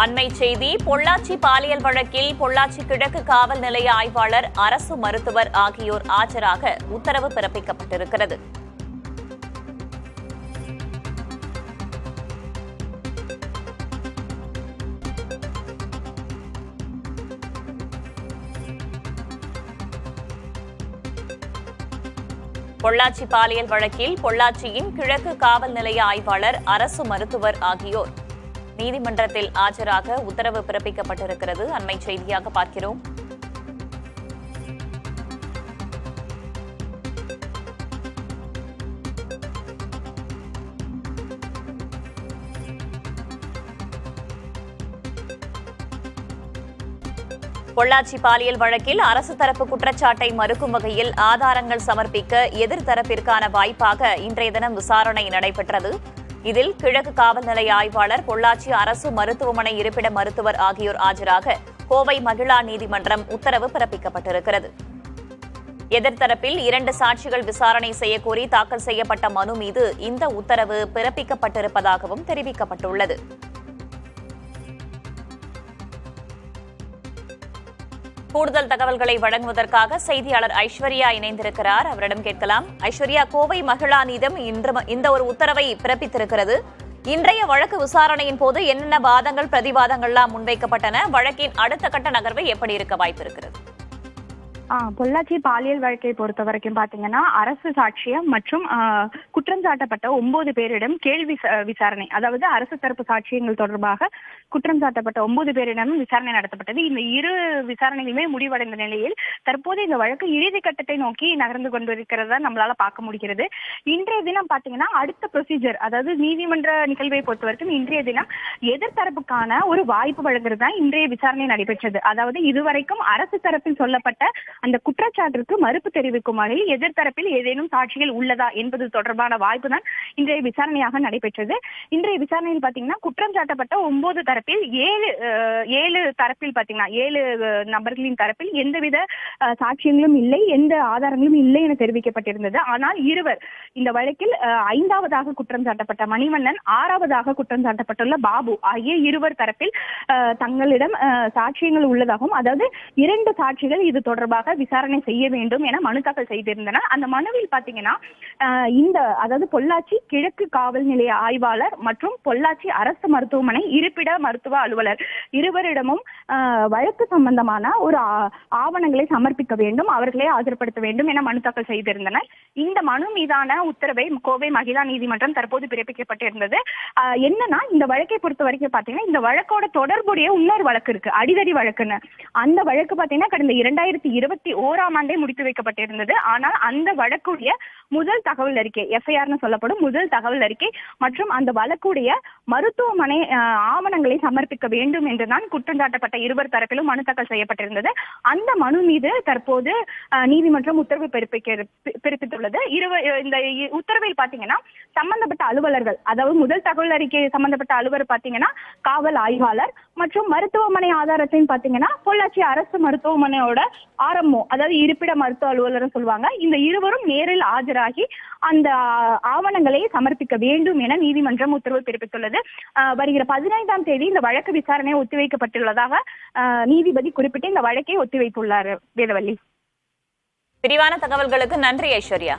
அண்மை செய்தி. பொள்ளாச்சி பாலியல் வழக்கில் பொள்ளாச்சி கிழக்கு காவல் நிலைய ஆய்வாளர், அரசு மருத்துவர் ஆகியோர் ஆஜராக உத்தரவு பிறப்பிக்கப்பட்டிருக்கிறது. பொள்ளாச்சி பாலியல் வழக்கில் பொள்ளாச்சியின் கிழக்கு காவல் நிலைய ஆய்வாளர், அரசு மருத்துவர் ஆகியோர் நீதிமன்றத்தில் ஆஜராக உத்தரவு பிறப்பிக்கப்பட்டிருக்கிறது. அண்மை செய்தியாக பார்க்கிறோம். பொள்ளாச்சி பாலியல் வழக்கில் அரசு தரப்பு குற்றச்சாட்டை மறுக்கும் வகையில் ஆதாரங்கள் சமர்ப்பிக்க எதிர்த்தரப்பிற்கான வாய்ப்பாக இன்றைய தினம் விசாரணை நடைபெற்றது. இதில் கிழக்கு காவல் நிலைய ஆய்வாளர், பொள்ளாச்சி அரசு மருத்துவமனை இருப்பிட மருத்துவர் ஆகியோர் ஆஜராக கோவை மகிழா நீதிமன்றம் உத்தரவு பிறப்பிக்கப்பட்டிருக்கிறது. எதிர்த்தரப்பில் 2 சாட்சிகள் விசாரணை செய்யக்கோரி தாக்கல் செய்யப்பட்ட மனு மீது இந்த உத்தரவு பிறப்பிக்கப்பட்டிருப்பதாகவும் தெரிவிக்கப்பட்டுள்ளது. கூடுதல் தகவல்களை வழங்குவதற்காக செய்தியாளர் ஐஸ்வர்யா இணைந்திருக்கிறார். அவரிடம் கேட்கலாம். ஐஸ்வர்யா, கோவை மகிழா நீதிமன்றம் இந்த ஒரு உத்தரவை பிறப்பித்திருக்கிறது. இன்றைய வழக்கு விசாரணையின் போது என்னென்ன வாதங்கள், பிரதிவாதங்கள்லாம் முன்வைக்கப்பட்டன? வழக்கின் அடுத்த கட்ட நகர்வு எப்படி இருக்க வாய்ப்பு இருக்கிறது? பொள்ளாச்சி பாலியல் வழக்கை பொறுத்த வரைக்கும் பாத்தீங்கன்னா, அரசு சாட்சியம் மற்றும் குற்றம் சாட்டப்பட்ட 9 பேரிடம் கேள்வி விசாரணை, அதாவது அரசு தரப்பு சாட்சியங்கள் தொடர்பாக குற்றம் சாட்டப்பட்ட 9 பேரிடம் விசாரணை நடத்தப்பட்டது. இந்த 2 விசாரணைகளுமே முடிவடைந்த நிலையில் தற்போது இந்த வழக்கு இறுதி கட்டத்தை நோக்கி நகர்ந்து கொண்டிருக்கிறதா நம்மளால பார்க்க முடிகிறது. இன்றைய தினம் பாத்தீங்கன்னா அடுத்த ப்ரொசீஜர், அதாவது நீதிமன்ற நிகழ்வை பொறுத்த வரைக்கும் இன்றைய தினம் எதிர்த்தரப்புக்கான ஒரு வாய்ப்பு வழங்குறது தான் இன்றைய விசாரணை நடைபெற்றது. அதாவது இதுவரைக்கும் அரசு தரப்பில் சொல்லப்பட்ட அந்த குற்றச்சாட்டிற்கு மறுப்பு தெரிவிக்கும் வகையில் எதிர்த்தரப்பில் ஏதேனும் சாட்சிகள் உள்ளதா என்பது தொடர்பான வாய்ப்பு தான் இன்றைய விசாரணையாக நடைபெற்றது. இன்றைய விசாரணையில் பாத்தீங்கன்னா குற்றம் சாட்டப்பட்ட 9 தரப்பில் 7 தரப்பில் பாத்தீங்கன்னா 7 நபர்களின் தரப்பில் எந்தவித சாட்சியங்களும் இல்லை, எந்த ஆதாரங்களும் இல்லை என தெரிவிக்கப்பட்டிருந்தது. ஆனால் இருவர் இந்த வழக்கில் 5ஆவதாக குற்றம் சாட்டப்பட்ட மணிவண்ணன், 6ஆவதாக குற்றம் சாட்டப்பட்டுள்ள பாபு ஆகிய இருவர் தரப்பில் தங்களிடம் சாட்சியங்கள் உள்ளதாகவும், அதாவது 2 சாட்சிகள் இது தொடர்பாக விசாரணை செய்ய வேண்டும் என மனு தாக்கல் செய்திருந்தனர். அந்த மனுவில் பாத்தீங்கன்னா அதாவது பொள்ளாச்சி கிழக்கு காவல் நிலைய ஆய்வாளர் மற்றும் பொள்ளாச்சி அரசு மருத்துவமனை இருப்பிட மருத்துவ அலுவலர் இருவரிடமும் வழக்கு சம்பந்தமான ஒரு ஆவணங்களை சமர்ப்பிக்க வேண்டும், அவர்களே ஆஜர்படுத்த வேண்டும் என மனு தாக்கல் செய்திருந்தனர். இந்த மனு மீதான உத்தரவை கோவை மகிழா நீதிமன்றம் தற்போது பிறப்பிக்கப்பட்டிருந்தது. என்னன்னா, இந்த வழக்கை பொறுத்த வரைக்கும் பாத்தீங்கன்னா இந்த வழக்கோட தொடர்புடைய இன்னொரு வழக்கு இருக்கு, அடிதடி வழக்குன்னு. அந்த வழக்கு பாத்தீங்கன்னா கடந்த 2021ஆம் ஆண்டே முடித்து வைக்கப்பட்டிருந்தது. ஆனால் அந்த வழக்குடைய முதல் தகவல் அறிக்கை, எஃப்ஐஆர்னு சொல்லப்படும் முதல் தகவல் அறிக்கை மற்றும் அந்த வழக்குடைய மருத்துவமனை ஆவணங்களை சமர்ப்பிக்க வேண்டும் என்றுதான் குற்றம் சாட்டப்பட்ட இருவர் தரப்பிலும் மனு தாக்கல் செய்யப்பட்டிருந்தது. அந்த மனு மீது தற்போது நீதிமன்றம் உத்தரவு பிறப்பித்துள்ளது. இந்த உத்தரவில் பாத்தீங்கன்னா சம்பந்தப்பட்ட அலுவலர்கள், அதாவது முதல் தகவல் அறிக்கை சம்பந்தப்பட்ட அலுவலர் பாத்தீங்கன்னா காவல் ஆய்வாளர் மற்றும் மருத்துவமனை ஆதாரத்தையும் பாத்தீங்கன்னா பொள்ளாச்சி அரசு மருத்துவமனையோட ஆர்எம்ஓ, அதாவது இருப்பிட மருத்துவ அலுவலர் சொல்லுவாங்க. இந்த இருவரும் நேரில் ஆஜராகி அந்த ஆவணங்களை சமர்ப்பிக்க வேண்டும் என நீதிமன்றம் உத்தரவு பிறப்பித்துள்ளது. வருகிற 15ஆம் தேதி இந்த வழக்கு விசாரணை ஒத்திவைக்கப்பட்டுள்ளதாக நீதிபதி குறிப்பிட்டு இந்த வழக்கை ஒத்திவைத்துள்ளார். வேதவள்ளி, விரிவான தகவல்களுக்கு நன்றி ஐஸ்வர்யா.